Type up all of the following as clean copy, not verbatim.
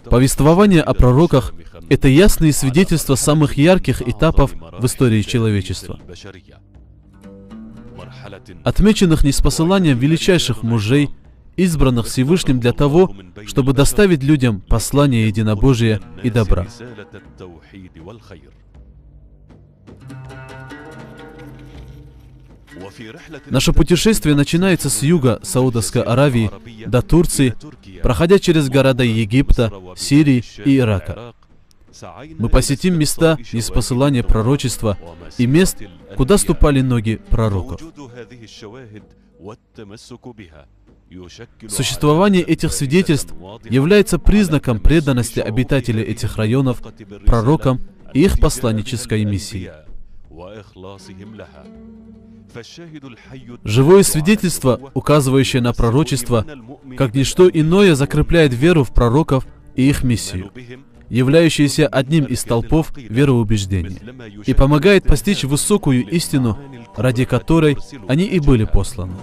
Повествование о пророках — это ясные свидетельства самых ярких этапов в истории человечества, отмеченных ниспосыланием величайших мужей, избранных Всевышним для того, чтобы доставить людям послание единобожия и добра. Наше путешествие начинается с юга Саудовской Аравии до Турции, проходя через города Египта, Сирии и Ирака. Мы посетим места ниспосылания пророчества и мест, куда ступали ноги пророков. Существование этих свидетельств является признаком преданности обитателей этих районов пророкам и их посланнической миссии. Живое свидетельство, указывающее на пророчество, как ничто иное, закрепляет веру в пророков и их миссию, являющуюся одним из столпов вероубеждения, и помогает постичь высокую истину, ради которой они и были посланы.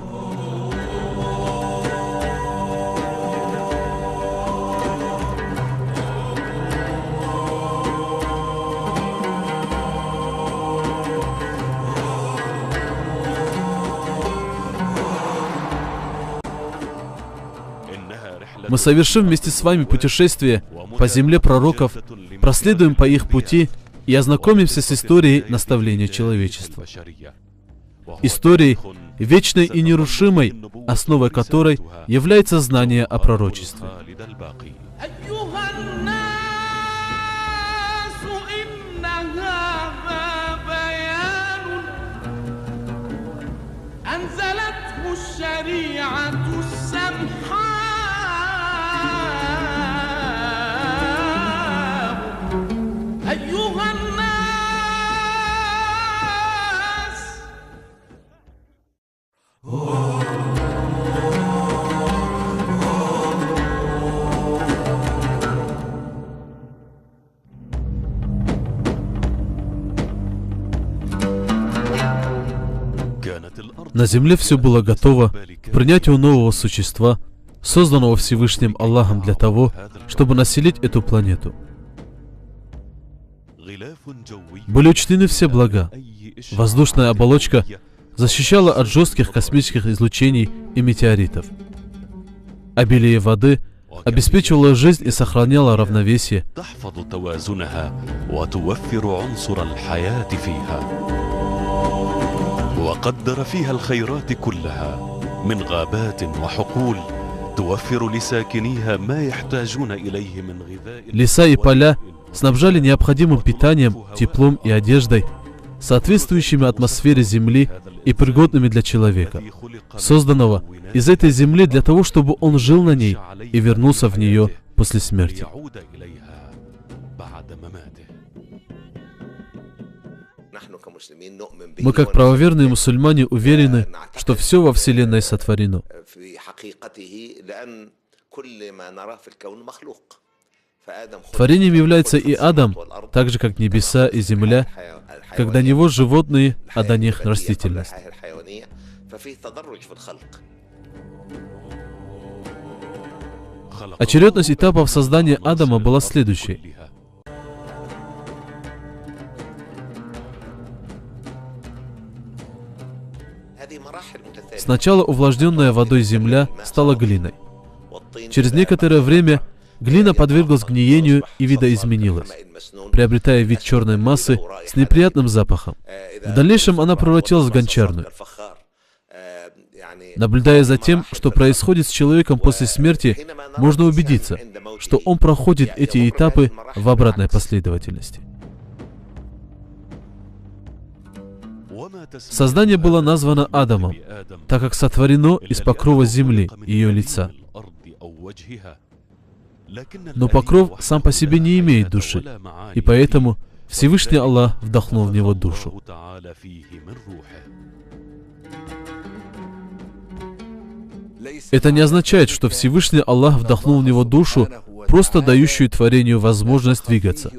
Мы совершим вместе с вами путешествие по земле пророков, проследуем по их пути и ознакомимся с историей наставления человечества. Историей, вечной и нерушимой, основой которой является знание о пророчестве. На земле все было готово к принятию нового существа, созданного Всевышним Аллахом для того, чтобы населить эту планету. Были учтены все блага. Воздушная оболочка защищала от жестких космических излучений и метеоритов. Обилие воды обеспечивало жизнь и сохраняло равновесие. وقدر فيها الخيرات كلها من غابات وحقول توفر لساكنيها ما يحتاجون إليه من غذاء. Леса и поля снабжали необходимым питанием, теплом и одеждой, соответствующими атмосфере Земли и пригодными для человека, созданного из этой земли для того, чтобы он жил на ней и вернулся в нее после смерти. Мы, как правоверные мусульмане, уверены, что все во Вселенной сотворено. Творением является и Адам, так же, как небеса и земля, как до него животные, а до них растительность. Очередность этапов создания Адама была следующей. Сначала увлажненная водой земля стала глиной. Через некоторое время глина подверглась гниению и видоизменилась, приобретая вид черной массы с неприятным запахом. В дальнейшем она превратилась в гончарную. Наблюдая за тем, что происходит с человеком после смерти, можно убедиться, что он проходит эти этапы в обратной последовательности. Создание было названо Адамом, так как сотворено из покрова земли, ее лица. Но покров сам по себе не имеет души, и поэтому Всевышний Аллах вдохнул в него душу. Это не означает, что Всевышний Аллах вдохнул в него душу, просто дающую творению возможность двигаться.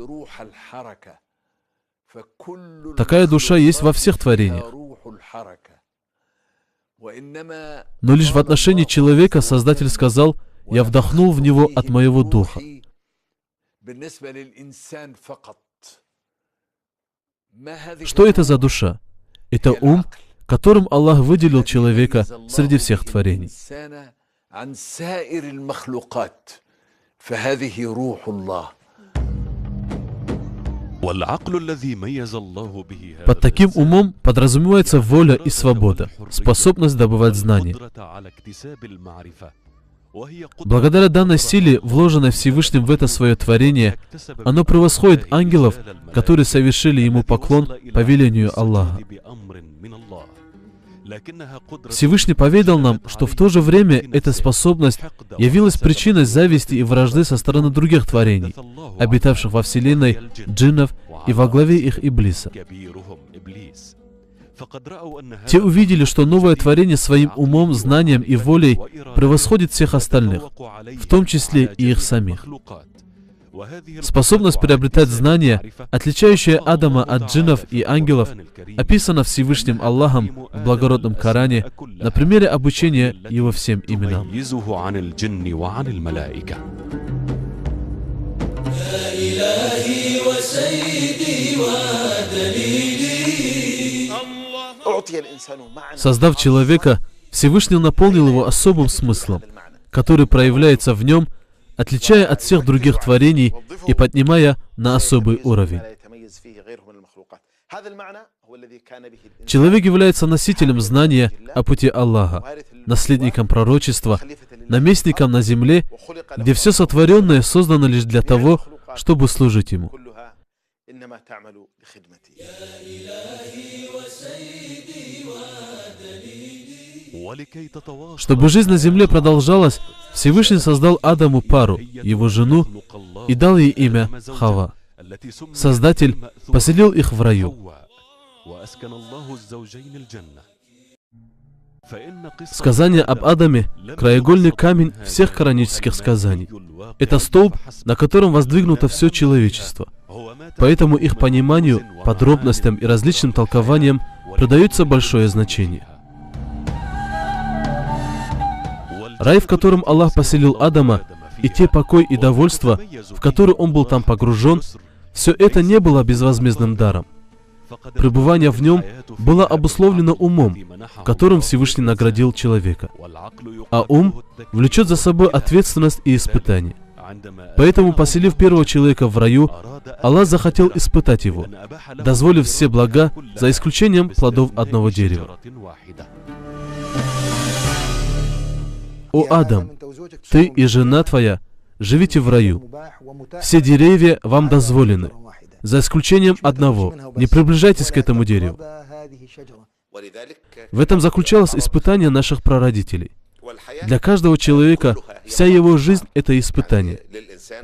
Такая душа есть во всех творениях. Но лишь в отношении человека Создатель сказал: я вдохнул в него от моего духа. Что это за душа? Это ум, которым Аллах выделил человека среди всех творений. Под таким умом подразумевается воля и свобода, способность добывать знания. Благодаря данной силе, вложенной Всевышним в это свое творение, оно превосходит ангелов, которые совершили ему поклон по велению Аллаха. Всевышний поведал нам, что в то же время эта способность явилась причиной зависти и вражды со стороны других творений, обитавших во вселенной джиннов и во главе их Иблиса. Те увидели, что новое творение своим умом, знанием и волей превосходит всех остальных, в том числе и их самих. Способность приобретать знания, отличающая Адама от джиннов и ангелов, описана Всевышним Аллахом в благородном Коране на примере обучения его всем именам. Создав человека, Всевышний наполнил его особым смыслом, который проявляется в нем, отличая от всех других творений и поднимая на особый уровень. Человек является носителем знания о пути Аллаха, наследником пророчества, наместником на земле, где все сотворенное создано лишь для того, чтобы служить ему. Чтобы жизнь на земле продолжалась, Всевышний создал Адаму пару, его жену, и дал ей имя Хава. Создатель поселил их в раю. Сказание об Адаме — краеугольный камень всех коранических сказаний. Это столб, на котором воздвигнуто все человечество. Поэтому их пониманию, подробностям и различным толкованиям придается большое значение. Рай, в котором Аллах поселил Адама, и те покой и довольство, в который он был там погружен, все это не было безвозмездным даром. Пребывание в нем было обусловлено умом, которым Всевышний наградил человека. А ум влечет за собой ответственность и испытание. Поэтому, поселив первого человека в раю, Аллах захотел испытать его, дозволив все блага, за исключением плодов одного дерева. «О Адам, ты и жена твоя живите в раю. Все деревья вам дозволены, за исключением одного. Не приближайтесь к этому дереву». В этом заключалось испытание наших прародителей. Для каждого человека вся его жизнь — это испытание,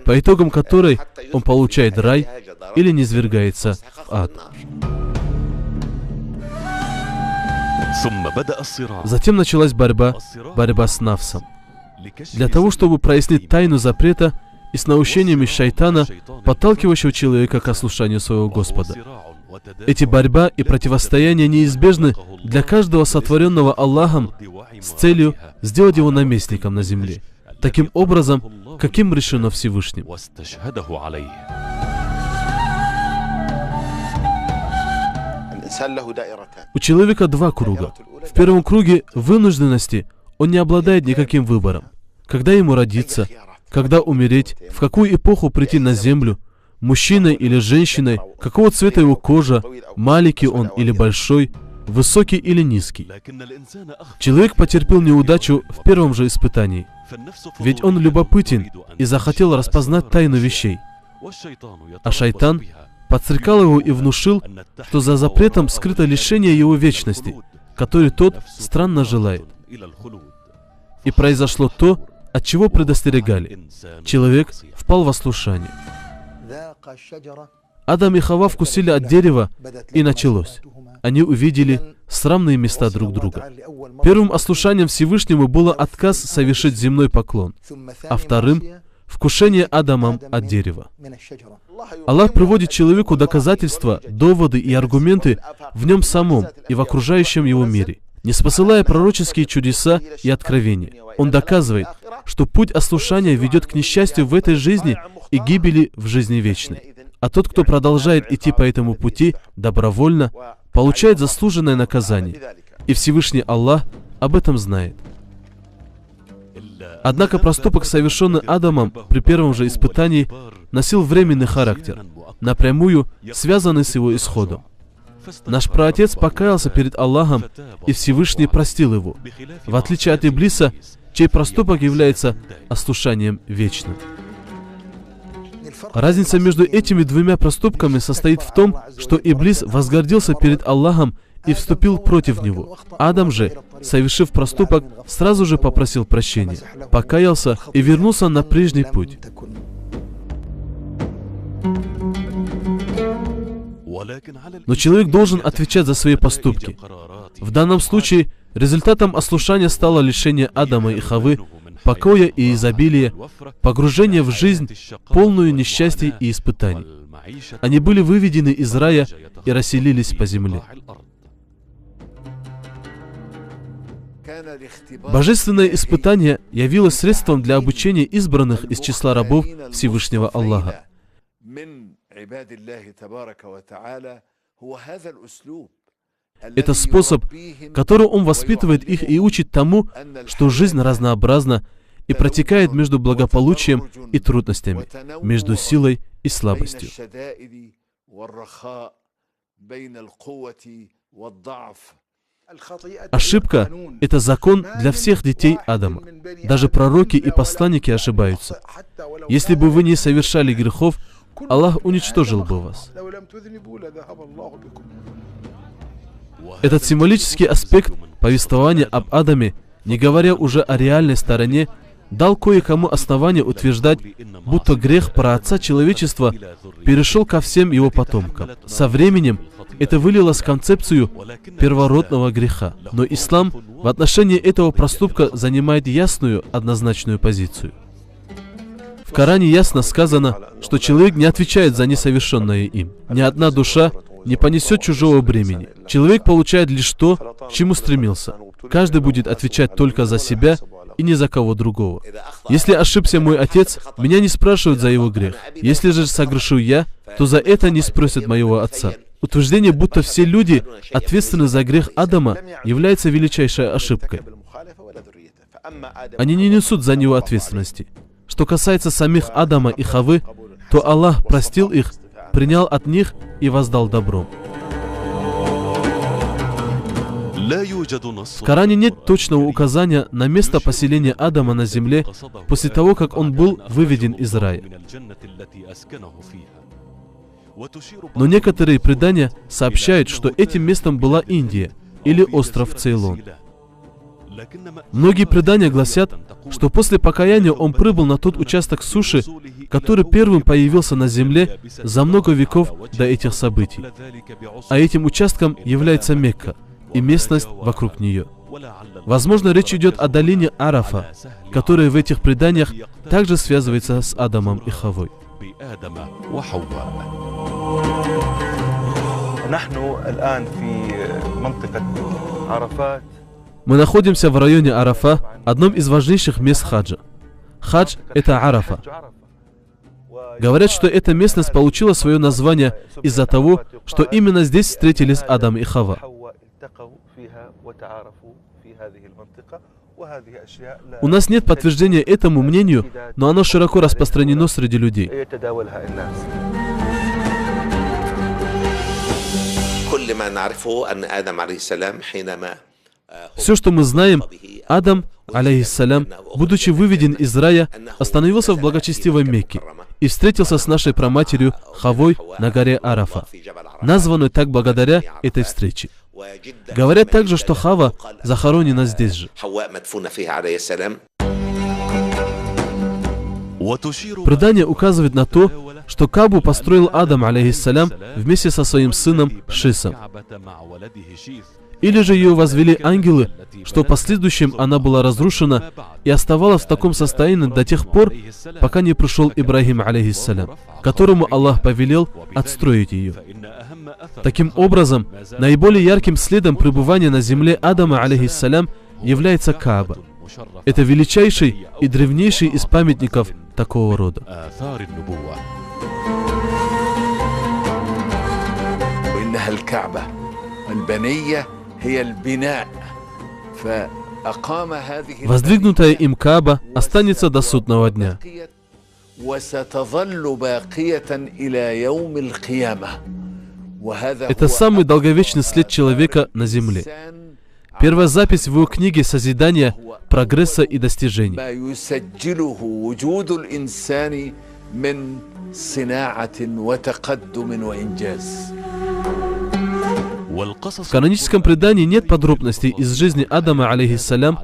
по итогам которой он получает рай или низвергается в ад. Затем началась борьба с нафсом. Для того, чтобы прояснить тайну запрета и с наущениями шайтана, подталкивающего человека к ослушанию своего Господа. Эти борьба и противостояние неизбежны для каждого сотворенного Аллахом с целью сделать его наместником на земле, таким образом, каким решено Всевышним. У человека два круга. В первом круге вынужденности он не обладает никаким выбором. Когда ему родиться, когда умереть, в какую эпоху прийти на землю, мужчиной или женщиной, какого цвета его кожа, маленький он или большой, высокий или низкий. Человек потерпел неудачу в первом же испытании, ведь он любопытен и захотел распознать тайну вещей. А шайтан подстрекал его и внушил, что за запретом скрыто лишение его вечности, который тот странно желает. И произошло то, от чего предостерегали. Человек впал в ослушание. Адам и Хава вкусили от дерева, и началось. Они увидели срамные места друг друга. Первым ослушанием Всевышнему было отказ совершить земной поклон, а вторым — вкушение Адамом от дерева. Аллах приводит человеку доказательства, доводы и аргументы в нем самом и в окружающем его мире. не спосылая пророческие чудеса и откровения. Он доказывает, что путь ослушания ведет к несчастью в этой жизни и гибели в жизни вечной. А тот, кто продолжает идти по этому пути добровольно, получает заслуженное наказание. И Всевышний Аллах об этом знает. Однако проступок, совершенный Адамом при первом же испытании, носил временный характер, напрямую связанный с его исходом. Наш праотец покаялся перед Аллахом, и Всевышний простил его, в отличие от Иблиса, чей проступок является ослушанием вечным. Разница между этими двумя проступками состоит в том, что Иблис возгордился перед Аллахом и вступил против него. Адам же, совершив проступок, сразу же попросил прощения, покаялся и вернулся на прежний путь. Но человек должен отвечать за свои поступки. В данном случае результатом ослушания стало лишение Адама и Хаввы покоя и изобилия, погружение в жизнь, полную несчастий и испытаний. Они были выведены из рая и расселились по земле. Божественное испытание явилось средством для обучения избранных из числа рабов Всевышнего Аллаха. Это способ, которым Он воспитывает их и учит тому, что жизнь разнообразна и протекает между благополучием и трудностями, между силой и слабостью. Ошибка — это закон для всех детей Адама. Даже пророки и посланники ошибаются. Если бы вы не совершали грехов, Аллах уничтожил бы вас. Этот символический аспект повествования об Адаме, не говоря уже о реальной стороне, дал кое-кому основание утверждать, будто грех праотца человечества перешел ко всем его потомкам. Со временем это вылилось в концепцию первородного греха. Но ислам в отношении этого проступка занимает ясную, однозначную позицию. В Коране ясно сказано, что человек не отвечает за несовершенное им. Ни одна душа не понесет чужого бремени. Человек получает лишь то, к чему стремился. Каждый будет отвечать только за себя и ни за кого другого. Если ошибся мой отец, меня не спрашивают за его грех. Если же согрешу я, то за это не спросят моего отца. Утверждение, будто все люди ответственны за грех Адама, является величайшей ошибкой. Они не несут за него ответственности. Что касается самих Адама и Хаввы, то Аллах простил их, принял от них и воздал добром. В Коране нет точного указания на место поселения Адама на земле после того, как он был выведен из рая. Но некоторые предания сообщают, что этим местом была Индия или остров Цейлон. Многие предания гласят, что после покаяния он прибыл на тот участок суши, который первым появился на земле за много веков до этих событий. А этим участком является Мекка и местность вокруг нее. Возможно, речь идет о долине Арафа, которая в этих преданиях также связывается с Адамом и Хаввой. Мы находимся в районе Арафа, одном из важнейших мест хаджа. Хадж — это Арафа. Говорят, что эта местность получила свое название из-за того, что именно здесь встретились Адам и Хавва. У нас нет подтверждения этому мнению, но оно широко распространено среди людей. Все, что мы знаем, Адам, алейхиссалям, будучи выведен из рая, остановился в благочестивой Мекке и встретился с нашей праматерью Хаввой на горе Арафа, названной так благодаря этой встрече. Говорят также, что Хавва захоронена здесь же. Предание указывает на то, что Кабу построил Адам, алейхиссалям, вместе со своим сыном Шисом. Или же ее возвели ангелы, что в последующем она была разрушена и оставалась в таком состоянии до тех пор, пока не пришел Ибрахим, алейхиссалям, которому Аллах повелел отстроить ее. Таким образом, наиболее ярким следом пребывания на земле Адама, алейхиссалям, является Кааба. Это величайший и древнейший из памятников такого рода. Воздвигнутая им Кааба останется до судного дня. Это самый долговечный след человека на земле. Первая запись в его книге «Созидание, прогресса и достижений». В каноническом предании нет подробностей из жизни Адама, алейхиссалям,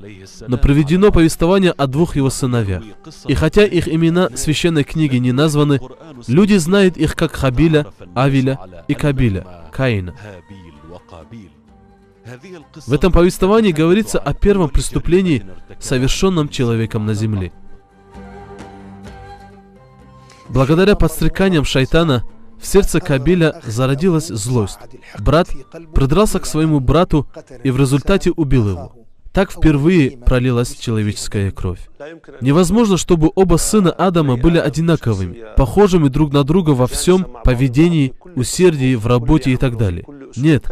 но приведено повествование о двух его сыновьях. И хотя их имена в священной книге не названы, люди знают их как Хабиля, Авиля и Кабиля, Каина. В этом повествовании говорится о первом преступлении, совершенном человеком на земле. Благодаря подстреканиям шайтана в сердце Кабиля зародилась злость. Брат придрался к своему брату и в результате убил его. Так впервые пролилась человеческая кровь. Невозможно, чтобы оба сына Адама были одинаковыми, похожими друг на друга во всем, поведении, усердии, в работе и так далее. Нет,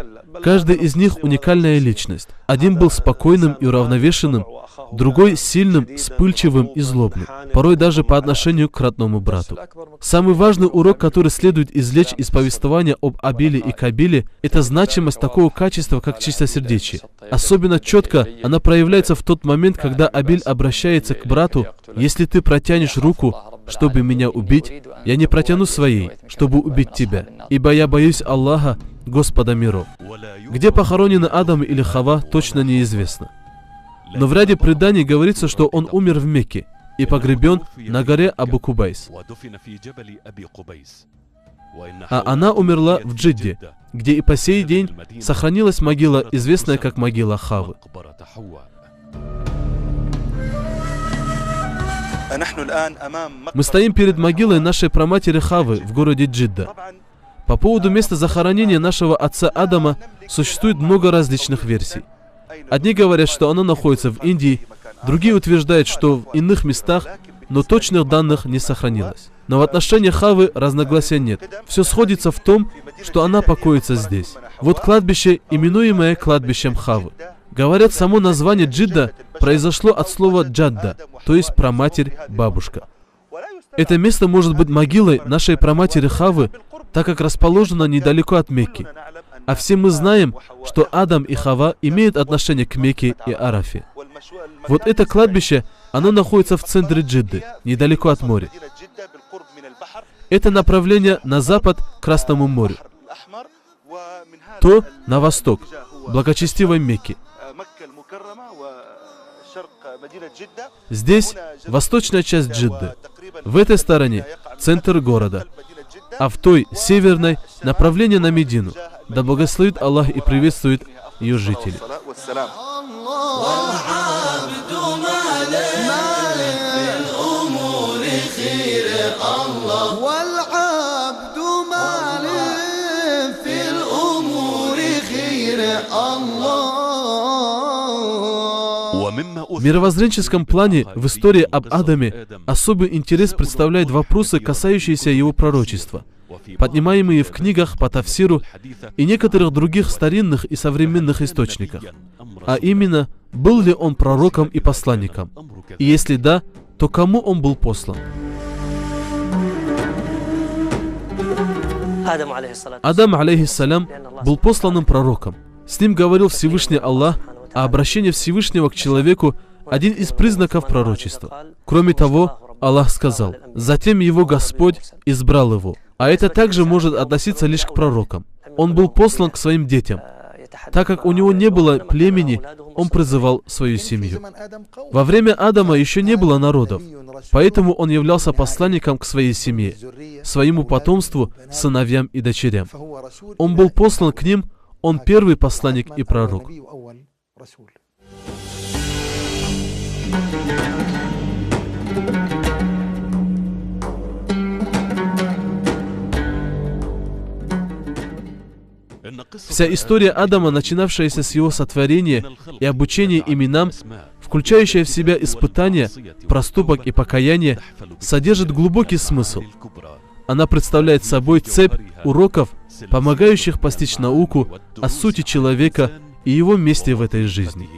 каждый из них уникальная личность. Один был спокойным и уравновешенным, другой сильным, вспыльчивым и злобным, порой даже по отношению к родному брату. Самый важный урок, который следует извлечь из повествования об Абиле и Кабиле, это значимость такого качества, как чистосердечие. Особенно четко она проявляется в тот момент, когда Абиль обращается к брату: «Если ты протянешь руку, чтобы меня убить, я не протяну своей, чтобы убить тебя, ибо я боюсь Аллаха, Господа миров». Где похоронены Адам или Хава, точно неизвестно. Но в ряде преданий говорится, что он умер в Мекке и погребен на горе Абу-Кубайс. А она умерла в Джидде, где и по сей день сохранилась могила, известная как могила Хавы. Мы стоим перед могилой нашей праматери Хавы в городе Джидда. По поводу места захоронения нашего отца Адама существует много различных версий. Одни говорят, что оно находится в Индии, другие утверждают, что в иных местах, но точных данных не сохранилось. Но в отношении Хавы разногласия нет. Все сходится в том, что она покоится здесь. Вот кладбище, именуемое кладбищем Хавы. Говорят, само название Джидда произошло от слова «джадда», то есть праматерь, бабушка. Это место может быть могилой нашей праматери Хавы, так как расположено недалеко от Мекки. А все мы знаем, что Адам и Хава имеют отношение к Мекке и Арафе. Вот это кладбище, оно находится в центре Джидды, недалеко от моря. Это направление на запад к Красному морю, то на восток, благочестивой Мекки. Здесь восточная часть Джидды. В этой стороне центр города, а в той, северной, направление на Медину. Да благословит Аллах и приветствует ее жителей. В мировоззренческом плане в истории об Адаме особый интерес представляют вопросы, касающиеся его пророчества, поднимаемые в книгах по тафсиру и некоторых других старинных и современных источниках. А именно, был ли он пророком и посланником? И если да, то кому он был послан? Адам, алейхиссалям, был посланным пророком. С ним говорил Всевышний Аллах, а обращение Всевышнего к человеку – один из признаков пророчества. Кроме того, Аллах сказал: «Затем его Господь избрал его». А это также может относиться лишь к пророкам. Он был послан к своим детям. Так как у него не было племени, он призывал свою семью. Во время Адама еще не было народов, поэтому он являлся посланником к своей семье, своему потомству, сыновьям и дочерям. Он был послан к ним, Он первый посланник и пророк. Вся история Адама, начинавшаяся с его сотворения и обучения именам, включающая в себя испытания, проступок и покаяние, содержит глубокий смысл. Она представляет собой цепь уроков, помогающих постичь науку о сути человека и его месте в этой жизни.